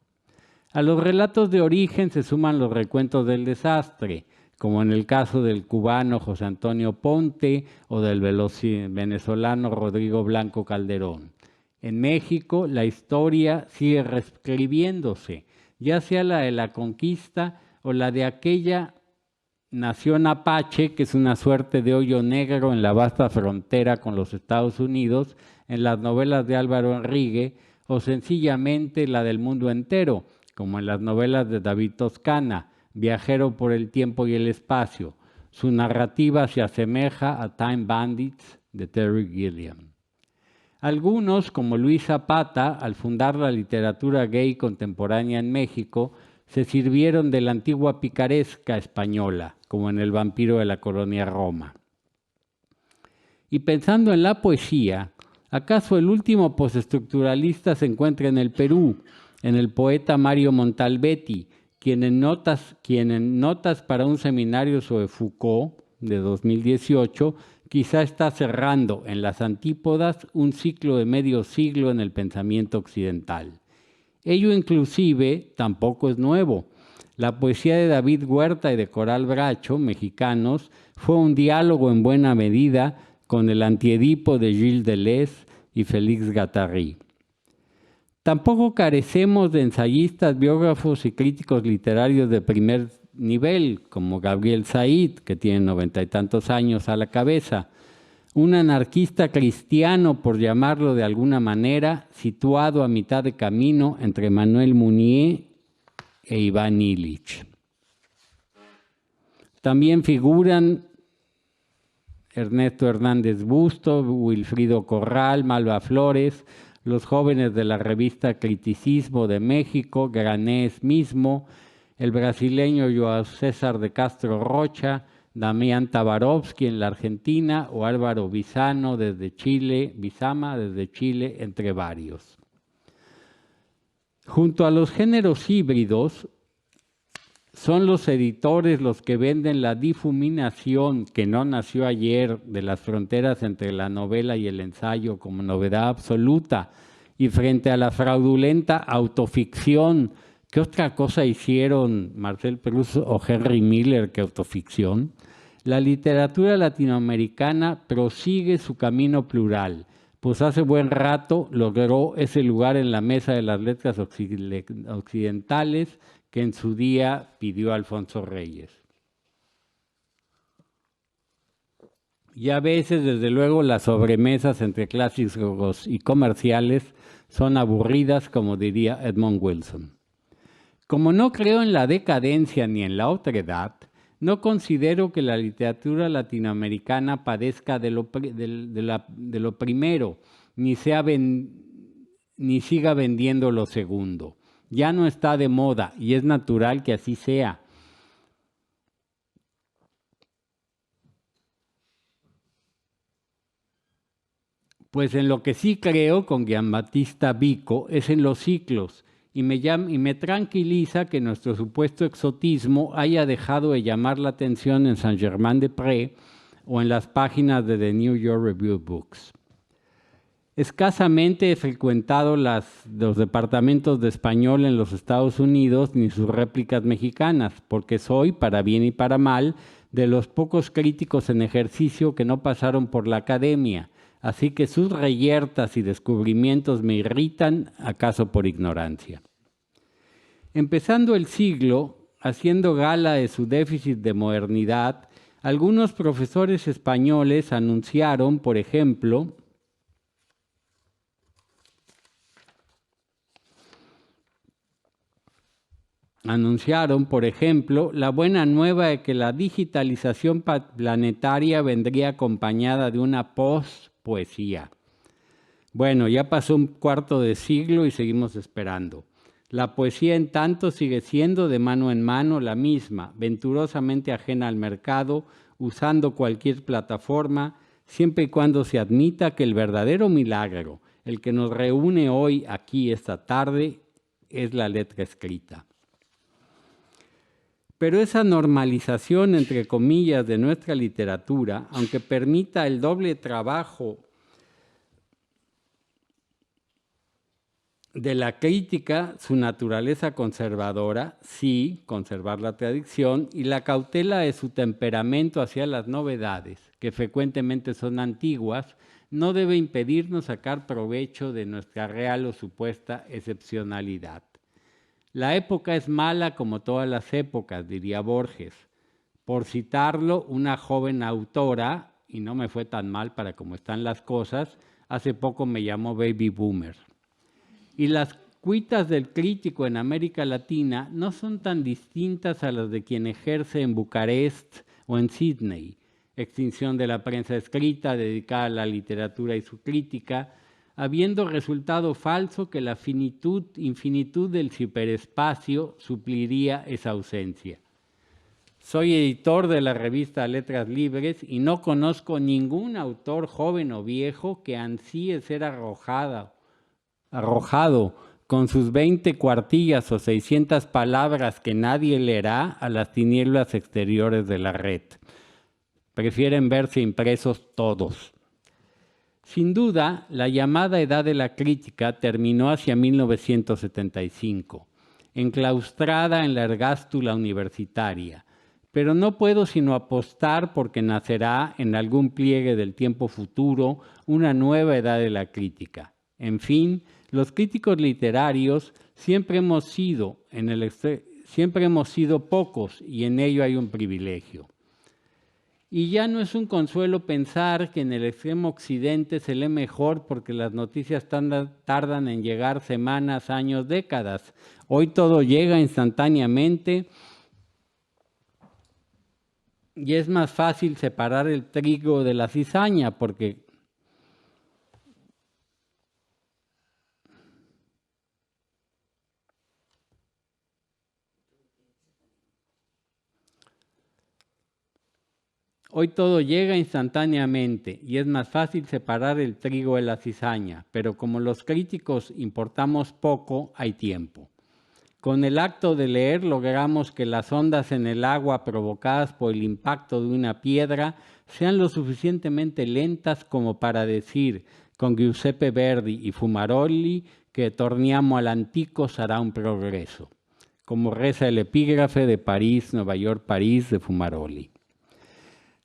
A los relatos de origen se suman los recuentos del desastre, como en el caso del cubano José Antonio Ponte o del venezolano Rodrigo Blanco Calderón. En México, la historia sigue reescribiéndose, ya sea la de la conquista o la de aquella nación apache, que es una suerte de hoyo negro en la vasta frontera con los Estados Unidos, en las novelas de Álvaro Enrique, o sencillamente la del mundo entero, como en las novelas de David Toscana, Viajero por el tiempo y el espacio. Su narrativa se asemeja a Time Bandits de Terry Gilliam. Algunos, como Luis Zapata, al fundar la literatura gay contemporánea en México, se sirvieron de la antigua picaresca española, como en El vampiro de la colonia Roma. Y pensando en la poesía, ¿acaso el último postestructuralista se encuentra en el Perú, en el poeta Mario Montalbetti, quien en notas para un seminario sobre Foucault de 2018, quizá está cerrando en las antípodas un ciclo de medio siglo en el pensamiento occidental? Ello inclusive tampoco es nuevo. La poesía de David Huerta y de Coral Bracho, mexicanos, fue un diálogo en buena medida con el Antiedipo de Gilles Deleuze y Félix Guattari. Tampoco carecemos de ensayistas, biógrafos y críticos literarios de primer nivel, como Gabriel Said, que tiene 90 y tantos años a la cabeza, un anarquista cristiano, por llamarlo de alguna manera, situado a mitad de camino entre Manuel Munier e Iván Illich. También figuran Ernesto Hernández Busto, Wilfrido Corral, Malva Flores, los jóvenes de la revista Criticismo de México, Granés mismo, el brasileño Joao César de Castro Rocha, Damián Tabarovsky en la Argentina o Álvaro Bizama desde Chile, entre varios. Junto a los géneros híbridos, son los editores los que venden la difuminación, que no nació ayer, de las fronteras entre la novela y el ensayo como novedad absoluta, y frente a la fraudulenta autoficción, ¿qué otra cosa hicieron Marcel Proust o Henry Miller que autoficción? La literatura latinoamericana prosigue su camino plural, pues hace buen rato logró ese lugar en la mesa de las letras occidentales que en su día pidió Alfonso Reyes. Y a veces, desde luego, las sobremesas entre clásicos y comerciales son aburridas, como diría Edmund Wilson. Como no creo en la decadencia ni en la otredad, no considero que la literatura latinoamericana padezca de lo primero, ni siga vendiendo lo segundo. Ya no está de moda y es natural que así sea. Pues en lo que sí creo con Giambattista Vico es en los ciclos, y me tranquiliza que nuestro supuesto exotismo haya dejado de llamar la atención en Saint-Germain-des-Prés o en las páginas de The New York Review of Books. Escasamente he frecuentado los departamentos de español en los Estados Unidos ni sus réplicas mexicanas, porque soy, para bien y para mal, de los pocos críticos en ejercicio que no pasaron por la academia, así que sus reyertas y descubrimientos me irritan, acaso por ignorancia. Empezando el siglo, haciendo gala de su déficit de modernidad, algunos profesores españoles anunciaron, por ejemplo, la buena nueva de que la digitalización planetaria vendría acompañada de una poesía. Bueno, ya pasó un cuarto de siglo y seguimos esperando. La poesía, en tanto, sigue siendo de mano en mano la misma, venturosamente ajena al mercado, usando cualquier plataforma, siempre y cuando se admita que el verdadero milagro, el que nos reúne hoy aquí esta tarde, es la letra escrita. Pero esa normalización, entre comillas, de nuestra literatura, aunque permita el doble trabajo de la crítica, su naturaleza conservadora, sí, conservar la tradición, y la cautela de su temperamento hacia las novedades, que frecuentemente son antiguas, no debe impedirnos sacar provecho de nuestra real o supuesta excepcionalidad. La época es mala como todas las épocas, diría Borges. Por citarlo, una joven autora, y no me fue tan mal para cómo están las cosas, hace poco me llamó baby boomer. Y las cuitas del crítico en América Latina no son tan distintas a las de quien ejerce en Bucarest o en Sydney. Extinción de la prensa escrita dedicada a la literatura y su crítica, habiendo resultado falso que la infinitud del ciberespacio supliría esa ausencia. Soy editor de la revista Letras Libres y no conozco ningún autor joven o viejo que ansíe ser arrojado con sus 20 cuartillas o 600 palabras que nadie leerá a las tinieblas exteriores de la red. Prefieren verse impresos todos. Sin duda, la llamada edad de la crítica terminó hacia 1975, enclaustrada en la ergástula universitaria, pero no puedo sino apostar porque nacerá en algún pliegue del tiempo futuro una nueva edad de la crítica. En fin, los críticos literarios siempre hemos sido pocos y en ello hay un privilegio. Y ya no es un consuelo pensar que en el extremo occidente se lee mejor porque las noticias tardan en llegar semanas, años, décadas. Hoy todo llega instantáneamente y es más fácil separar el trigo de la cizaña porque hoy todo llega instantáneamente y es más fácil separar el trigo de la cizaña, pero como los críticos importamos poco, hay tiempo. Con el acto de leer logramos que las ondas en el agua provocadas por el impacto de una piedra sean lo suficientemente lentas como para decir con Giuseppe Verdi y Fumaroli, que torniamo all'antico sarà un progreso, como reza el epígrafe de París, Nueva York, París de Fumaroli.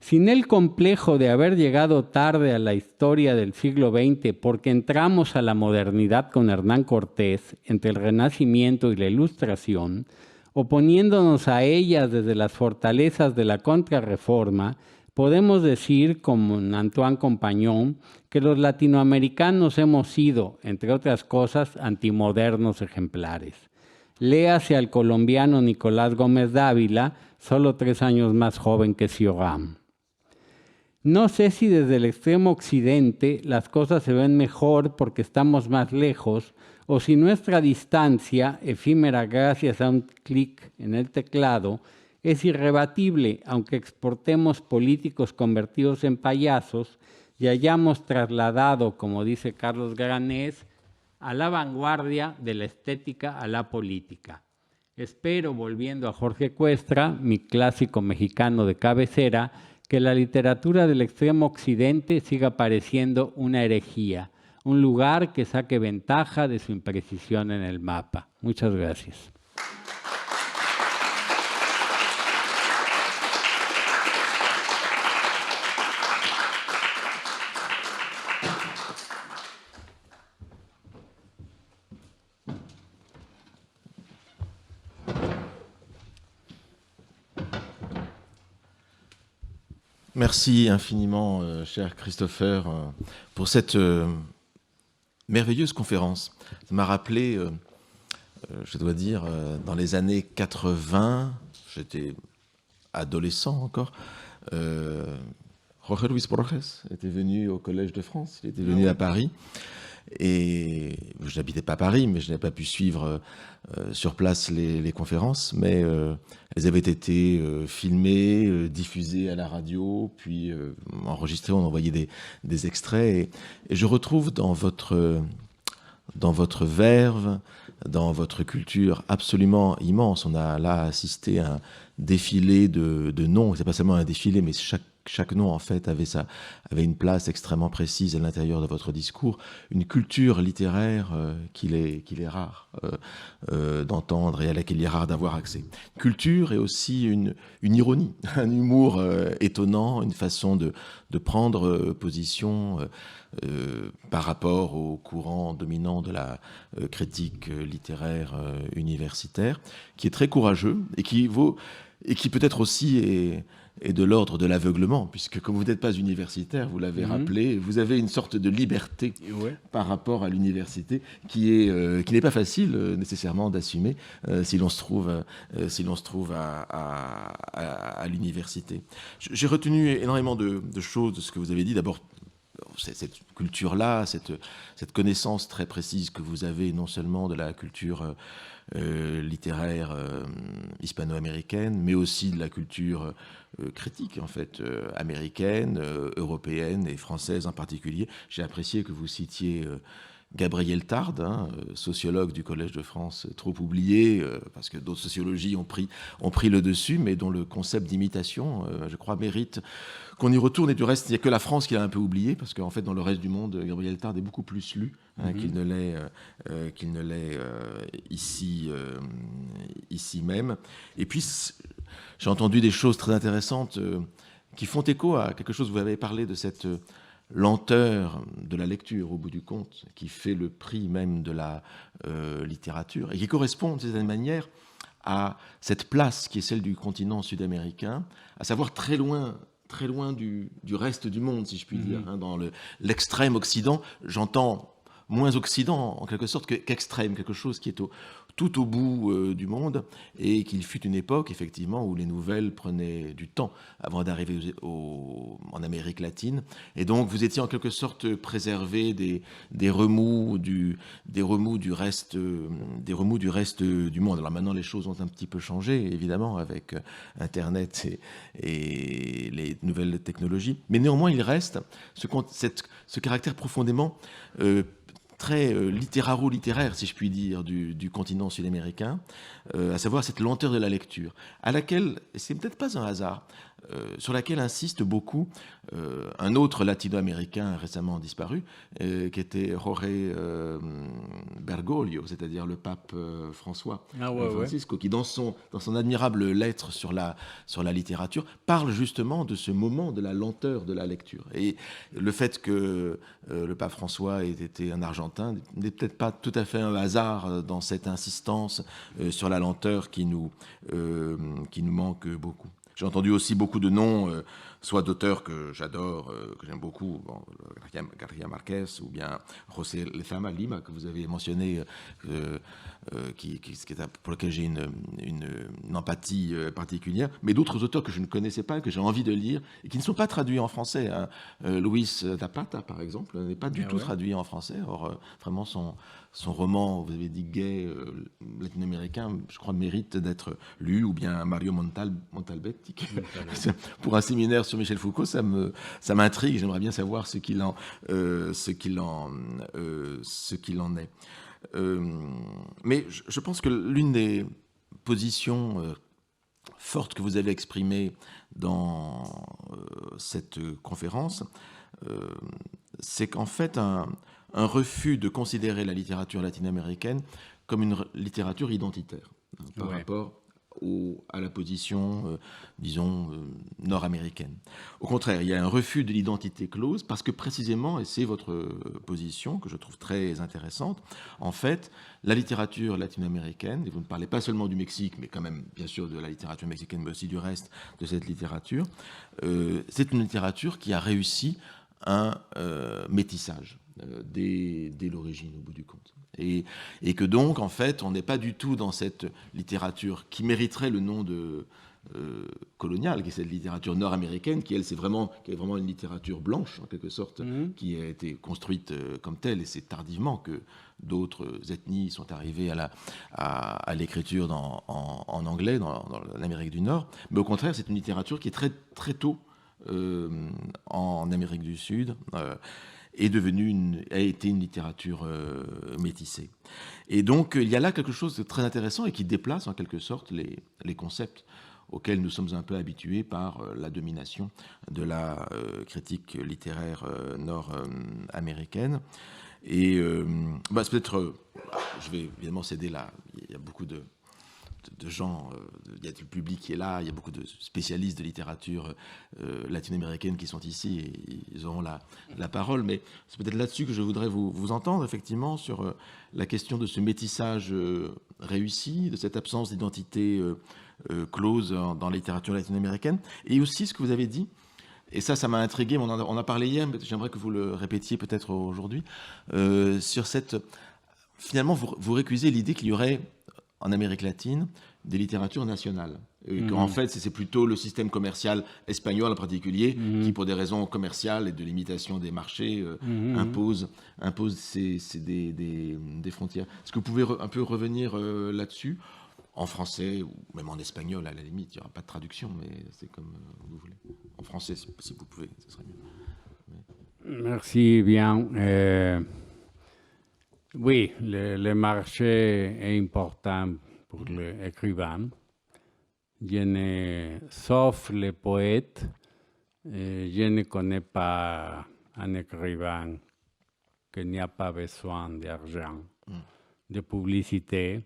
Sin el complejo de haber llegado tarde a la historia del siglo XX porque entramos a la modernidad con Hernán Cortés entre el Renacimiento y la Ilustración, oponiéndonos a ellas desde las fortalezas de la Contrarreforma, podemos decir, como Antoine Compagnon, que los latinoamericanos hemos sido, entre otras cosas, antimodernos ejemplares. Léase al colombiano Nicolás Gómez Dávila, solo 3 años más joven que Cioran. No sé si desde el extremo occidente las cosas se ven mejor porque estamos más lejos, o si nuestra distancia, efímera gracias a un clic en el teclado, es irrebatible, aunque exportemos políticos convertidos en payasos y hayamos trasladado, como dice Carlos Granés, a la vanguardia de la estética a la política. Espero, volviendo a Jorge Cuestra, mi clásico mexicano de cabecera, que la literatura del extremo occidente siga pareciendo una herejía, un lugar que saque ventaja de su imprecisión en el mapa. Muchas gracias. Merci infiniment, cher Christopher, pour cette merveilleuse conférence. Ça m'a rappelé, je dois dire, dans les années 80, j'étais adolescent encore, Jorge Luis Borges était venu au Collège de France, il était venu à Paris. Et je n'habitais pas à Paris, mais je n'ai pas pu suivre sur place les conférences, mais elles avaient été filmées, diffusées à la radio, puis enregistrées, on envoyait des extraits. Et je retrouve dans votre verve, dans votre culture absolument immense. On a là assisté à un défilé de noms. C'est pas seulement un défilé, mais chaque nom, en fait, avait une place extrêmement précise à l'intérieur de votre discours. Une culture littéraire qu'il est rare d'entendre et à laquelle il est rare d'avoir accès. Culture et aussi une ironie, un humour étonnant, une façon de prendre position par rapport au courant dominant de la critique littéraire universitaire, qui est très courageux et qui peut-être aussi est de l'ordre de l'aveuglement, puisque comme vous n'êtes pas universitaire, vous l'avez rappelé, vous avez une sorte de liberté par rapport à l'université qui n'est pas facile nécessairement d'assumer si l'on se trouve à l'université. J'ai retenu énormément de choses de ce que vous avez dit. D'abord, cette culture-là, cette connaissance très précise que vous avez non seulement de la culture littéraire hispano-américaine, mais aussi de la culture critique en fait américaine, européenne et française en particulier. J'ai apprécié que vous citiez Gabriel Tarde, sociologue du Collège de France, trop oublié, parce que d'autres sociologies ont pris le dessus, mais dont le concept d'imitation, je crois, mérite qu'on y retourne. Et du reste, il n'y a que la France qui l'a un peu oublié, parce qu'en fait, dans le reste du monde, Gabriel Tarde est beaucoup plus lu qu'il ne l'est ici même. Et puis, j'ai entendu des choses très intéressantes qui font écho à quelque chose, vous avez parlé de cette lenteur de la lecture, au bout du compte, qui fait le prix même de la littérature, et qui correspond de certaine manière à cette place qui est celle du continent sud-américain, à savoir très loin du reste du monde, si je puis dire. Dans l'extrême Occident, j'entends moins Occident, en quelque sorte, qu'extrême, quelque chose qui est tout au bout du monde, et qu'il fut une époque, effectivement, où les nouvelles prenaient du temps avant d'arriver en Amérique latine. Et donc, vous étiez en quelque sorte préservé des remous du reste du monde. Alors maintenant, les choses ont un petit peu changé, évidemment, avec Internet et les nouvelles technologies. Mais néanmoins, il reste ce caractère profondément très littéraro-littéraire, si je puis dire, du continent sud-américain, à savoir cette lenteur de la lecture, à laquelle, et c'est peut-être pas un hasard, sur laquelle insiste beaucoup un autre latino-américain récemment disparu, qui était Jorge Bergoglio, c'est-à-dire le pape François Francisco, qui dans son admirable lettre sur la littérature parle justement de ce moment de la lenteur de la lecture. Et le fait que le pape François ait été un Argentin n'est peut-être pas tout à fait un hasard dans cette insistance sur la lenteur qui nous manque beaucoup. J'ai entendu aussi beaucoup de noms, soit d'auteurs que j'adore, que j'aime beaucoup, bon, García Márquez ou bien José Lezama Lima, que vous avez mentionné, pour lequel j'ai une empathie particulière, mais d'autres auteurs que je ne connaissais pas, que j'ai envie de lire, et qui ne sont pas traduits en français. Hein. Luis Zapata, par exemple, n'est pas du tout traduit en français. Or, vraiment, son roman, vous avez dit gay, latino-américain, je crois, mérite d'être lu, ou bien Mario Montalbetti. Pour un séminaire sur Michel Foucault, ça m'intrigue. J'aimerais bien savoir ce qu'il en est. Mais je pense que l'une des positions fortes que vous avez exprimées dans cette conférence, c'est qu'en fait, un refus de considérer la littérature latino-américaine comme une littérature identitaire par rapport à la position, disons, nord-américaine. Au contraire, il y a un refus de l'identité close parce que précisément, et c'est votre position que je trouve très intéressante, en fait, la littérature latino-américaine, et vous ne parlez pas seulement du Mexique, mais quand même, bien sûr, de la littérature mexicaine, mais aussi du reste de cette littérature, c'est une littérature qui a réussi un métissage dès l'origine, au bout du compte. Et que donc, en fait, on n'est pas du tout dans cette littérature qui mériterait le nom de coloniale, qui est cette littérature nord-américaine, qui est vraiment une littérature blanche, en quelque sorte, qui a été construite comme telle, et c'est tardivement que d'autres ethnies sont arrivées à l'écriture en anglais, dans l'Amérique du Nord. Mais au contraire, c'est une littérature qui est très, très tôt en Amérique du Sud, a été une littérature métissée. Et donc, il y a là quelque chose de très intéressant et qui déplace en quelque sorte les concepts auxquels nous sommes un peu habitués par la domination de la critique littéraire nord-américaine. Et c'est peut-être... je vais évidemment céder là. Il y a beaucoup de gens, il y a le public qui est là, il y a beaucoup de spécialistes de littérature latino-américaine qui sont ici et ils auront la parole, mais c'est peut-être là-dessus que je voudrais vous entendre, effectivement, sur la question de ce métissage réussi, de cette absence d'identité close dans la littérature latino-américaine, et aussi ce que vous avez dit, et ça m'a intrigué, on a parlé hier, mais j'aimerais que vous le répétiez peut-être aujourd'hui, sur cette... Finalement, vous récusez l'idée qu'il y aurait en Amérique latine des littératures nationales. Et qu'en fait, c'est plutôt le système commercial espagnol en particulier qui, pour des raisons commerciales et de limitation des marchés, impose des frontières. Est-ce que vous pouvez un peu revenir là-dessus, en français ou même en espagnol à la limite? Il n'y aura pas de traduction, mais c'est comme vous voulez. En français, si vous pouvez, ce serait mieux. Merci bien. Oui, le marché est important pour l'écrivain. Sauf les poètes, je ne connais pas un écrivain qui n'a pas besoin d'argent, de publicité.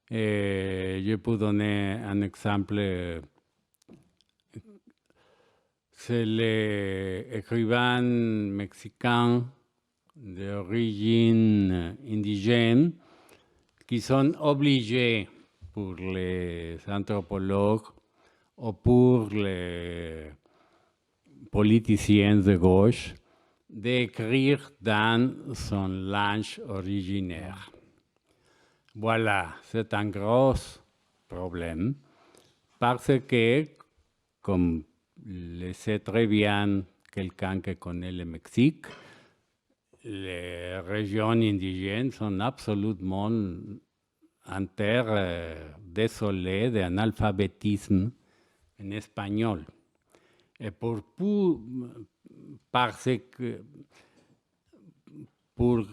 Et je peux donner un exemple. C'est l'écrivain mexicain d'origine indigène qui sont obligés pour les anthropologues ou pour les politiciens de gauche d'écrire dans son langue originaire. Voilà, c'est un gros problème parce que, comme le sait très bien quelqu'un qui connaît le Mexique, les régions indigènes sont absolument en terre désolée d'un alphabétisme en espagnol. Et parce que pour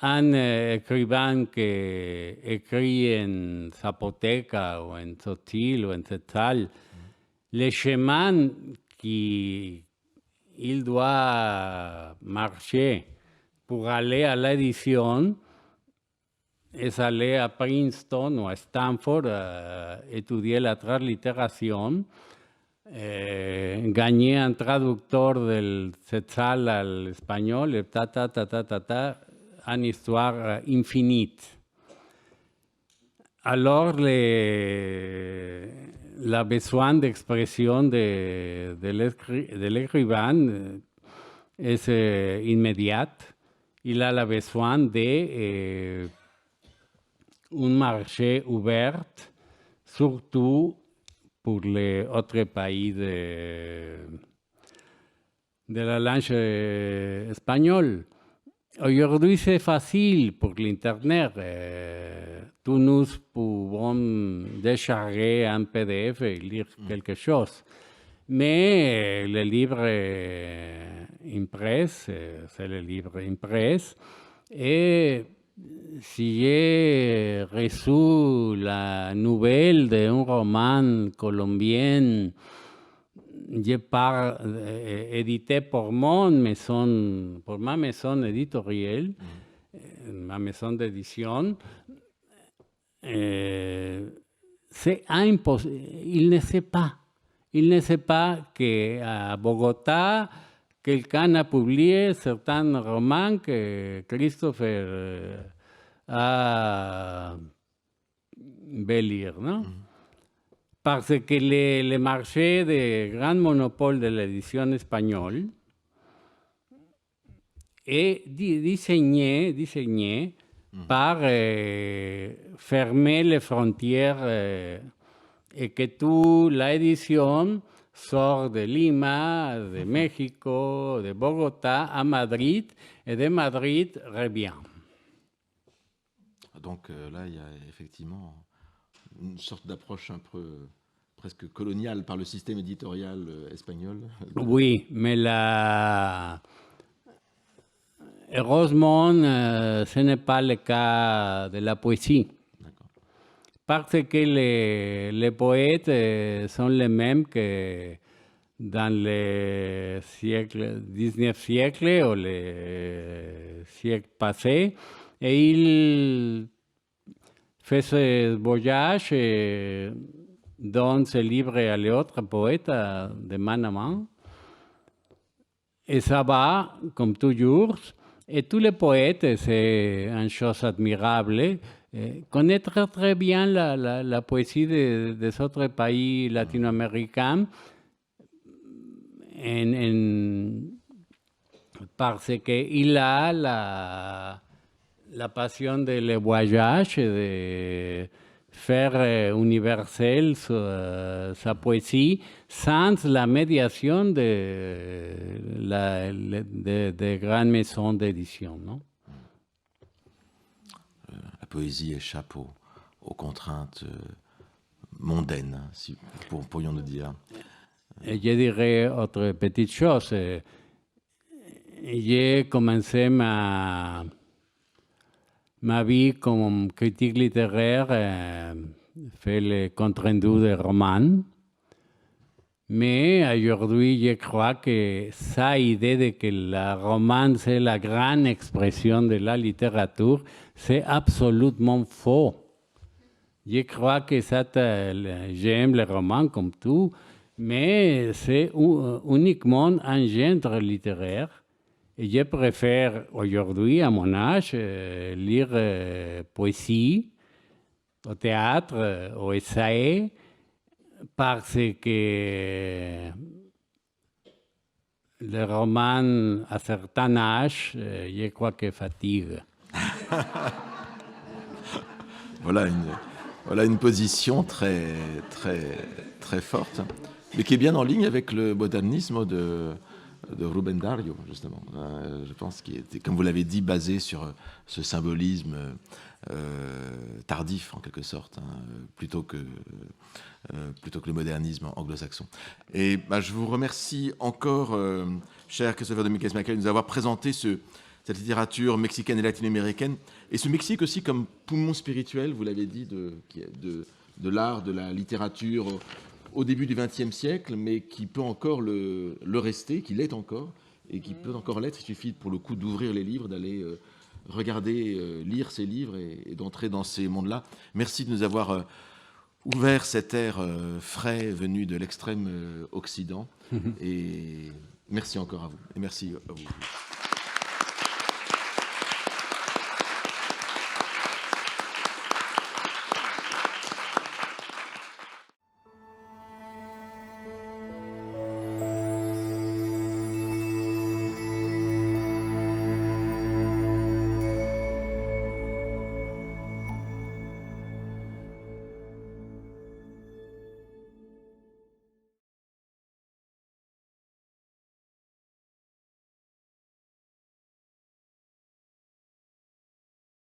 un écrivain qui écrit en zapoteca ou en tzotzil ou en tzetzal le chemin qu'il doit marcher pour aller à l'édition est aller à Princeton ou à Stanford étudier la translittération, gagner un traducteur del Quetzal al espagnol, et une histoire infinite. Alors, la besoin d'expression de l'écrivain est immédiate. Il a la besoin de un marché ouvert, surtout pour les autres pays de la langue espagnole. Aujourd'hui, c'est facile pour l'Internet. Tous nous pouvons décharger un PDF et lire quelque chose. Mais le livre imprès, c'est le livre imprès. Et si j'ai reçu la nouvelle d'un roman colombien, édité pour ma maison éditoriale, ma maison d'édition, c'est impossible. Il ne sait pas. Il ne sait pas qu'à Bogotá, quelqu'un a publié certains romans que Christopher a veut lire, non? Parce que le marché des grands monopoles de l'édition espagnole est dissigné par fermer les frontières et que toute l'édition sort de Lima, de Mexico, de Bogotá à Madrid, et de Madrid revient. Donc là, il y a effectivement une sorte d'approche un peu presque coloniale par le système éditorial espagnol. Oui, mais heureusement, ce n'est pas le cas de la poésie. Parce que les poètes sont les mêmes que dans le 19e siècle ou le siècle passé. Et ils font ce voyage et donnent ce livre à l'autre poète de main à main. Et ça va, comme toujours. Et tous les poètes, c'est une chose admirable. Connaître très bien la poésie des autres pays latino-américains parce qu'il a la passion de voyage et de faire universelle sa poésie sans la médiation de grandes maisons d'édition, non? La poésie échappe aux contraintes mondaines, si pourrions-nous dire. Et je dirais autre petite chose. J'ai commencé ma vie comme critique littéraire, fait le compte-rendu de romans. Mais aujourd'hui, je crois que cette idée de que le roman, c'est la grande expression de la littérature, c'est absolument faux. Je crois que j'aime les romans comme tout, mais c'est uniquement un genre littéraire. Et je préfère aujourd'hui, à mon âge, lire poésie, au théâtre, au essai, parce que le roman, à certain âge, je crois que fatigue. Voilà une position très, très, très forte, mais qui est bien en ligne avec le modernisme de Rubén Darío, justement. Je pense qu'il était, comme vous l'avez dit, basé sur ce symbolisme tardif, en quelque sorte, plutôt que le modernisme anglo-saxon. Et je vous remercie encore, cher Christopher Domínguez-Mackay, de nous avoir présenté cette littérature mexicaine et latino-américaine, et ce Mexique aussi comme poumon spirituel, vous l'avez dit, de l'art, de la littérature, au début du XXe siècle, mais qui peut encore le rester, qui l'est encore, et qui peut encore l'être. Il suffit pour le coup d'ouvrir les livres, d'aller regarder, lire ces livres et d'entrer dans ces mondes-là. Merci de nous avoir ouvert cet air frais venu de l'extrême Occident. Et merci encore à vous. Et merci à vous.